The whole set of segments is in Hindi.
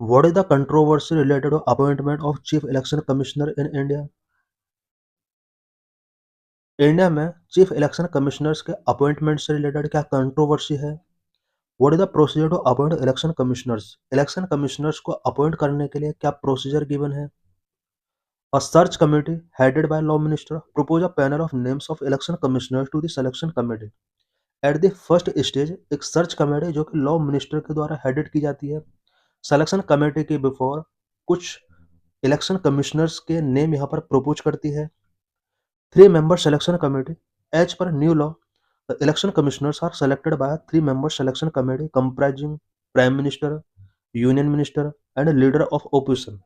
What is the controversy related to appointment of Chief Election Commissioner in India? India में चीफ इलेक्शन कमिश्नर्स के अपॉइंटमेंट से रिलेटेड क्या कंट्रोवर्सी है? What is the procedure to appoint election commissioners? Election commissioners को अपॉइंट करने के लिए क्या प्रोसीजर गिवन है? A search committee headed by Law Minister proposed a panel of names of election commissioners to the selection committee. At the first stage, एक सर्च कमेटी जो कि लॉ मिनिस्टर के द्वारा हेडेड की जाती है सिलेक्शन कमेटी के बिफोर कुछ इलेक्शन कमिश्नर्स के नेम यहाँ पर प्रपोज करती है. 3-member selection committee. As per new law, the election commissioners are selected by a 3-member selection committee comprising Prime Minister, Union Minister, and a leader of opposition.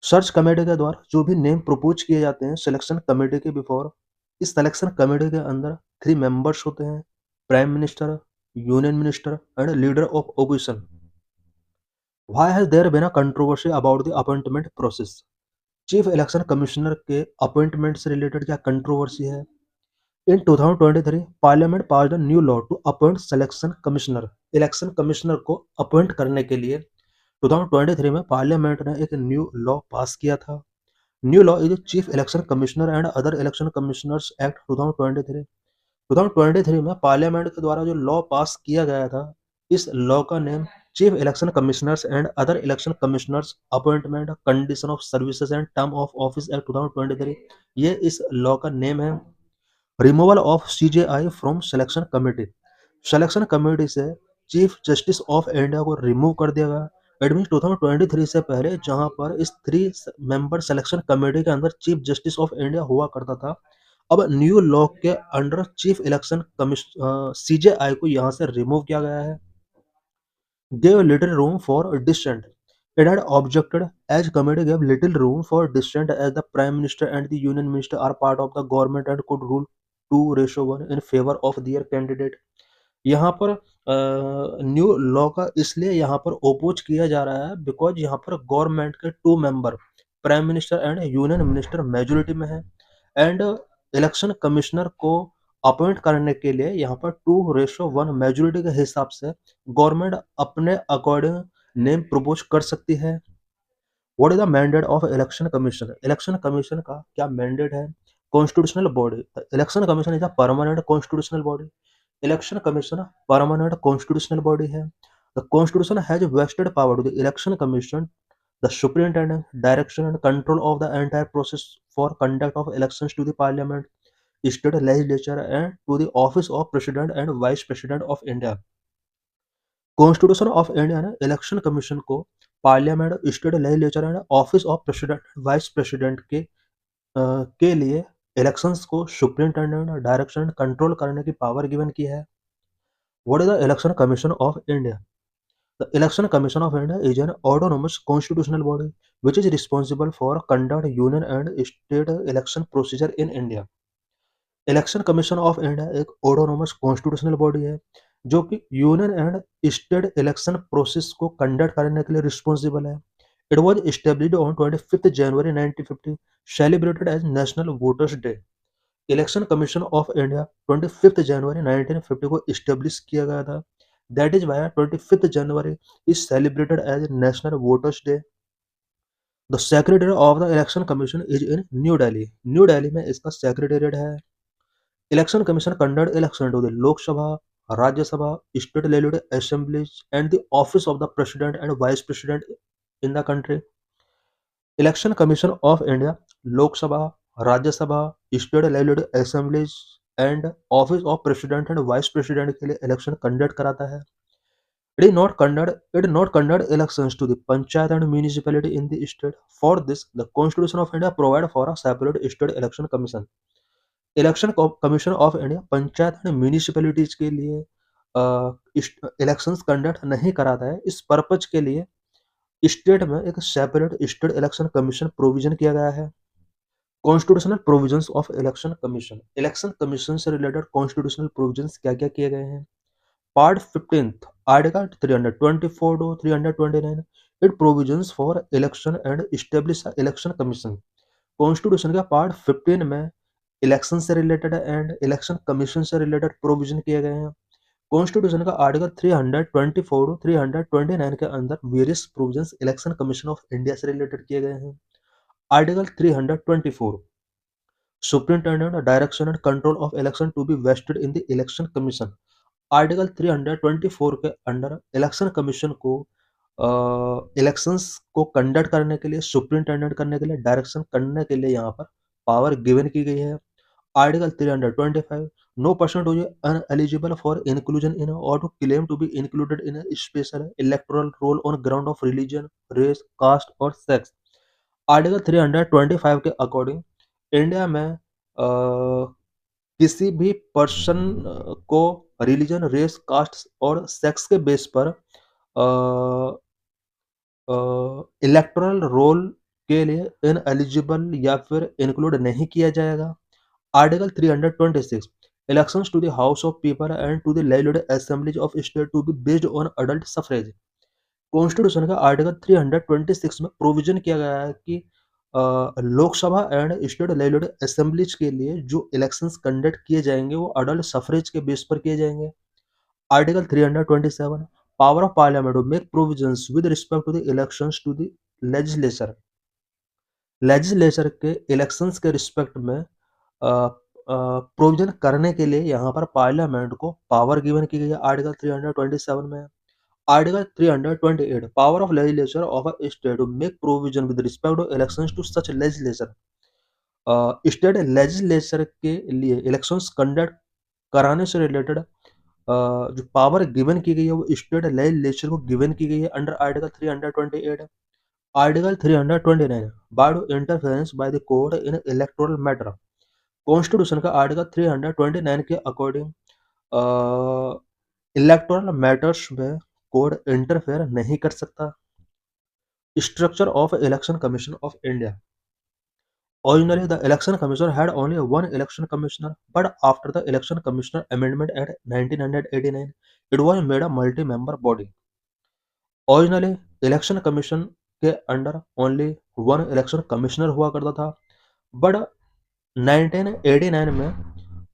Search committee के द्वारा जो भी नेम प्रपोज किए जाते हैं सिलेक्शन कमेटी के बिफोर, इस सिलेक्शन कमेटी के अंदर 3 मेंबर्स होते हैं, prime minister, union minister and leader of opposition. Why has there been a controversy about the appointment process? Chief election commissioner के अपॉइंटमेंट से रिलेटेड क्या कंट्रोवर्सी है? In 2023, Parliament passed a new law to appoint selection commissioner. Election commissioner को अपॉइंट करने के लिए 2023 में पार्लियामेंट ने एक न्यू लॉ पास किया था. New law is chief election commissioner and other election commissioners act 2023. 2023 में पार्लियामेंट के द्वारा जो लॉ पास किया गया था, इस लॉ का name chief election commissioners and other election commissioners appointment condition of services and term of office act 2023, ये इस लॉ का नेम है. Removal of CJI from selection committee. Selection committee से चीफ जस्टिस ऑफ इंडिया को रिमूव कर दिया गया. इट मीन 2023 से पहले जहां पर इस 3 मेंबर सिलेक्शन कमेटी के अंदर चीफ जस्टिस ऑफ इंडिया हुआ करता था, अब न्यू लॉ के अंडर चीफ इलेक्शन सीजेआई को यहां से रिमूव किया गया है. gave little room for dissent. It had objected as committee gave little room for dissent as the Prime Minister and the Union Minister are part of the government and could rule 2:1 in favor of their candidate. यहाँ पर न्यू लॉ का इसलिए यहाँ पर ओपोज किया जा रहा है बिकॉज यहाँ पर गवर्नमेंट के 2 member prime minister and union minister majority में है एंड इलेक्शन कमिश्नर को अपॉइंट करने के लिए यहाँ पर 2:1 मेजोरिटी के हिसाब से गवर्नमेंट अपने अकॉर्डिंग नेम प्रपोज कर सकती है. What is the mandate of election commission? Election commission का क्या मैंडेट है? Constitutional body. Election commission is a permanent constitutional body. Election commission permanent constitutional body है. The constitution has vested power to the election commission the superintendent, direction and control of the entire process for conduct of elections to the parliament, state legislature and to the office of president and vice president of India. Constitution of India ने इलेक्शन कमीशन को parliament, state legislature and office of president, vice president के लिए इलेक्शंस को सुप्रिंटेंडेंट, डायरेक्शन, कंट्रोल करने की पावर गिवन की है. What is the election commission of India? The Election Commission of India is an autonomous constitutional body which is responsible for conduct union and state election procedure in India. Election commission of India एक ऑटोनोमस कॉन्स्टिट्यूशनल बॉडी है जो कि union and state election process को कंडक्ट करने के लिए रिस्पॉन्सिबल है. It was established on 25 January 1950, celebrated as national voters day. Election commission of India 25 जनवरी 1950 को एस्टेब्लिश किया गया था. That is why 25 January is celebrated as national voters day. The secretary of the election commission is in new Delhi. New Delhi में इसका सेक्रेटेरिएट है. Election commission conduct election to the Lok Sabha, Rajya Sabha, state legislative assemblies and the office of the president and vice president in the country. Election commission of India Lok Sabha, Rajya Sabha, state legislative assemblies and office of president and vice president के लिए इलेक्शन कंडक्ट कराता है. It did not conduct elections to the panchayat and municipality in the state. For this, the Constitution of India provide for a separate state election commission. Election commission of India panchayat and municipalities के लिए इलेक्शंस कंडक्ट नहीं कराता है. इस पर्पज के लिए स्टेट में एक separate state election commission provision किया गया है. Constitutional provisions of election commission. Election commission से रिलेटेड कॉन्स्टिट्यूशनल प्रोविजंस क्या क्या किए गए हैं? Part 15 article 324 to 329 it provisions for election and establish election commission. Constitution का पार्ट 15 में इलेक्शन से रिलेटेड एंड इलेक्शन कमीशन से रिलेटेड प्रोविजन किए गए हैं. कॉन्स्टिट्यूशन का आर्टिकल 324 टू 329 के अंदर various provisions election commission of India से रिलेटेड किए गए हैं। Article 324 superintendent direction and control of election to be vested in the election commission. Article 324 के अंडर इलेक्शन कमीशन को इलेक्शंस को कंडक्ट करने के लिए, सुप्रिंटेंडेंट करने के लिए, डायरेक्शन करने के लिए यहाँ पर पावर गिवन की गई है। Article 325 no person to ineligible for inclusion in और to claim to be included in special electoral roll on ground of religion, race, caste और सेक्स। आर्टिकल 325 के अकॉर्डिंग इंडिया में किसी भी पर्सन को रिलीजन, रेस, कास्ट और सेक्स के बेस पर इलेक्टोरल रोल के लिए इनएलिजिबल या फिर इंक्लूड नहीं किया जाएगा। Article 326 elections to the House of People and to the legislative assemblies of state to be based on adult suffrage. Constitution का आर्टिकल 326 में प्रोविजन किया गया है कि Lok Sabha and state legislative assemblies के लिए जो इलेक्शंस कंडक्ट किए जाएंगे वो अडल्ट सफरेज के बेस पर किए जाएंगे। Article 327 power of parliament to make provisions with respect to the elections to the legislature. Legislature के इलेक्शंस के रिस्पेक्ट में प्रोविजन करने के लिए यहाँ पर पार्लियामेंट को पावर गिवन की गई है आर्टिकल 327 में। Article 328 power of legislature of a state to make provision with respect to elections to such legislature. State legislature के लिए इलेक्शंस कंडक्ट कराने से रिलेटेड जो पावर गिवन की गई है वो स्टेट लेजिस्लेचर को गिवन की गई है under article 328। Article 329 bar to interference by the court in electoral matter. Constitution का आर्टिकल 329 के अकॉर्डिंग इलेक्टोरल मैटर्स में कोर्ट इंटरफेयर नहीं कर सकता। Structure of election commission of India. Originally, the Election Commission had only one election commissioner, but after the Election Commissioner Amendment Act 1989, it was made a multi-member body. Originally, Election Commission के under only one election commissioner हुआ करता था, बट 1989 में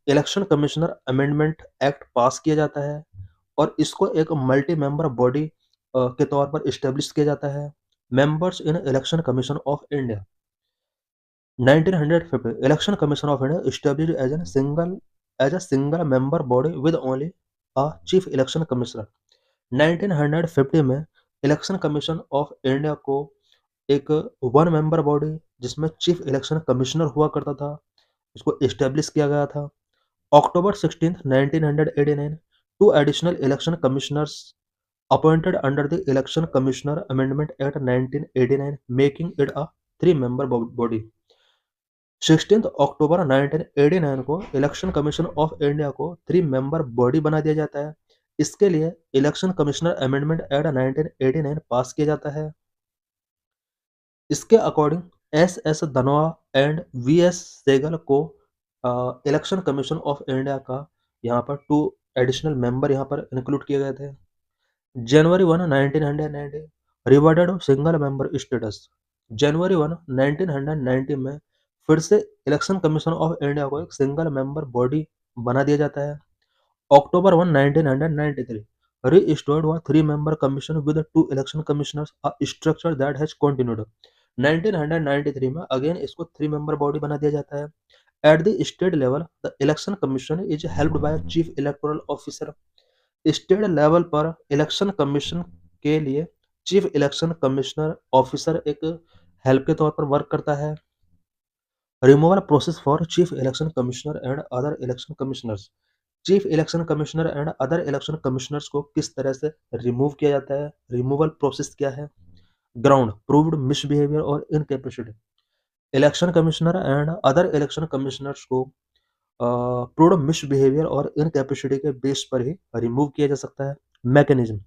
इलेक्शन कमिश्नर अमेंडमेंट एक्ट पास किया जाता है और इसको एक मल्टी मेंबर बॉडी के तौर पर इस्टेब्लिश किया जाता है। Members in election commission of India. 1950 Election Commission of India established as a single member body with only a chief election commissioner। 1950 में इलेक्शन कमीशन ऑफ इंडिया को एक वन मेंबर बॉडी जिसमें चीफ इलेक्शन कमिश्नर हुआ करता था इसको एस्टेब्लिश किया गया था। October 16, 1989 two additional election commissioners appointed under the election commissioner amendment act 1989 making it a 3-member body. 16 अक्टूबर 1989 को इलेक्शन कमीशन ऑफ इंडिया को 3-member बॉडी बना दिया जाता है। इसके लिए election commissioner amendment act 1989 pass किया जाता है। इसके अकॉर्डिंग एस धनोआ एंड वी.एस. सेगल को इलेक्शन कमीशन ऑफ इंडिया का यहाँ पर 2 एडिशनल मेंबर यहाँ पर इंक्लूड किए गए थे। जनवरी 1, 1990 रिवर्टेड सिंगल मेंबर स्टेटस। जनवरी 1, 1990 में फिर से इलेक्शन कमीशन ऑफ इंडिया को एक सिंगल मेंबर बॉडी बना दिया जाता है। अक्टूबर 1, 1993 restored a 3-member commission with 2 election commissioners, a structure that has continued। 1993 में अगेन इसको 3-member बॉडी बना दिया जाता है। At the state level the election commission is helped by chief electoral officer. State level पर इलेक्शन कमीशन के लिए चीफ इलेक्शन कमिश्नर ऑफिसर एक हेल्प के तौर पर वर्क करता है। Removal process for chief election commissioner and other election commissioners. Chief election commissioner and other election commissioners को किस तरह से रिमूव किया जाता है, रिमूवल प्रोसेस क्या है। ग्राउंड प्रूव्ड मिसबिहेवियर और incapacity. Election commissioner and other election commissioners को प्रूव्ड मिसबिहेवियर और इनकैपेसिटी के बेस पर ही रिमूव किया जा सकता है। Mechanism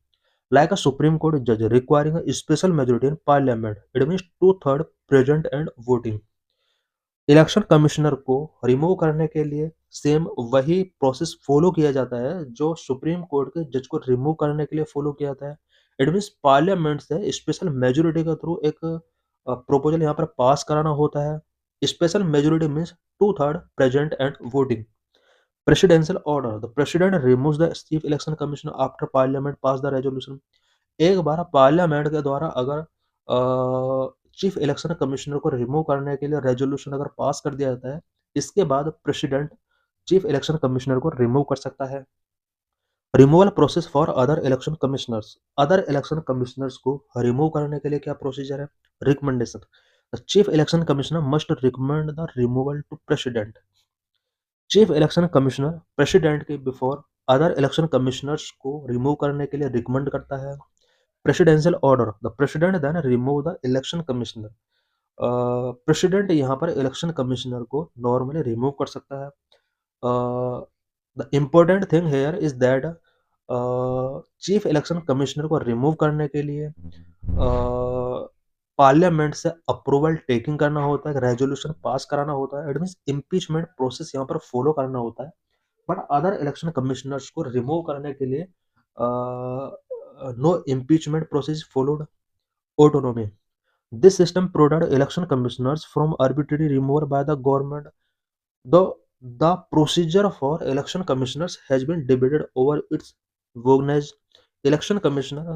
like a Supreme Court judge requiring a special majority in parliament, it means 2/3 present and voting। Election commissioner को रिमूव करने के लिए सेम वही प्रोसेस फॉलो किया जाता है जो सुप्रीम कोर्ट के जज को रिमूव करने के लिए फॉलो किया जाता है। इट मीन्स पार्लियामेंट से स्पेशल मेजोरिटी के थ्रू एक प्रपोजल यहाँ पर पास कराना होता है। Special majority means 2/3 present and voting. Presidential order, the president removes the chief election commissioner after parliament pass the resolution. एक बार पार्लियामेंट के द्वारा अगर चीफ इलेक्शन कमिश्नर को रिमूव करने के लिए रेजोल्यूशन अगर पास कर दिया जाता है, इसके बाद प्रेसिडेंट चीफ इलेक्शन कमिश्नर को रिमूव कर सकता है। Removal process for other election commissioners, other election commissioners को रिमूव करने के लिए क्या प्रोसीजर है? Recommendation, the chief election commissioner must recommend the removal to president. Chief election commissioner president के बिफोर अदर इलेक्शन कमिश्नर्स को रिमूव करने के लिए रिकमेंड करता है। Presidential order, the president then remove the election commissioner. President यहाँ पर इलेक्शन कमिश्नर को नॉर्मली रिमूव कर सकता है। The important thing here is that chief election commissioner को रिमूव करने के लिए पार्लियामेंट से अप्रूवल टेकिंग करना होता है, रेजोल्यूशन पास कराना होता है। इट मीन्स इम्पीचमेंट प्रोसेस यहाँ पर फॉलो करना होता है। बट अदर इलेक्शन कमिश्नर्स को रिमूव करने के लिए no impeachment process followed. Autonomy, this system protect election commissioners from arbitrary removal by the government. The the procedure for election commissioners has been debated over its vogness. Election commissioner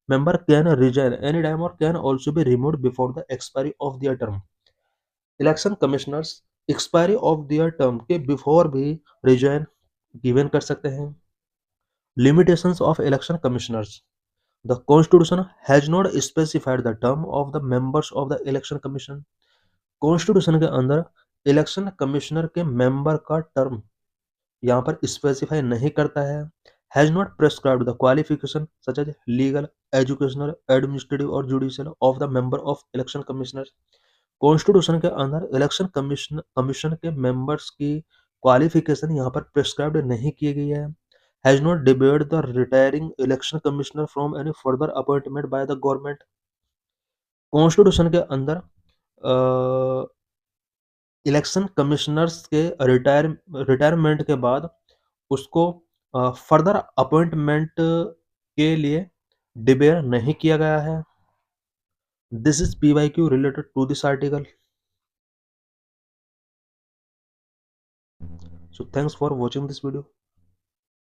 member can resign anytime or can also be removed before the expiry of their term. Election commissioners expiry of their term के before भी resign given कर सकते हैं। Limitations of election commissioners. The Constitution has not specified the term of the members of the election commission. Constitution के अंदर इलेक्शन कमिश्नर के मेंबर का टर्म यहाँ पर स्पेसिफाई नहीं करता है। Has not prescribed the qualification such as legal, educational, administrative और judicial of the member of election commissioner. Constitution के अंदर इलेक्शन कमीशन के मेंबर्स की क्वालिफिकेशन यहाँ पर प्रेस्क्राइब्ड नहीं की गई है। Has not debarred the retiring election commissioner from any further appointment by the government. Constitution के अंदर इलेक्शन कमिश्नर्स के रिटायरमेंट के बाद उसको फर्दर अपॉइंटमेंट के लिए डिबेयर नहीं किया गया है। This is PYQ related to this article. So thanks for watching this video.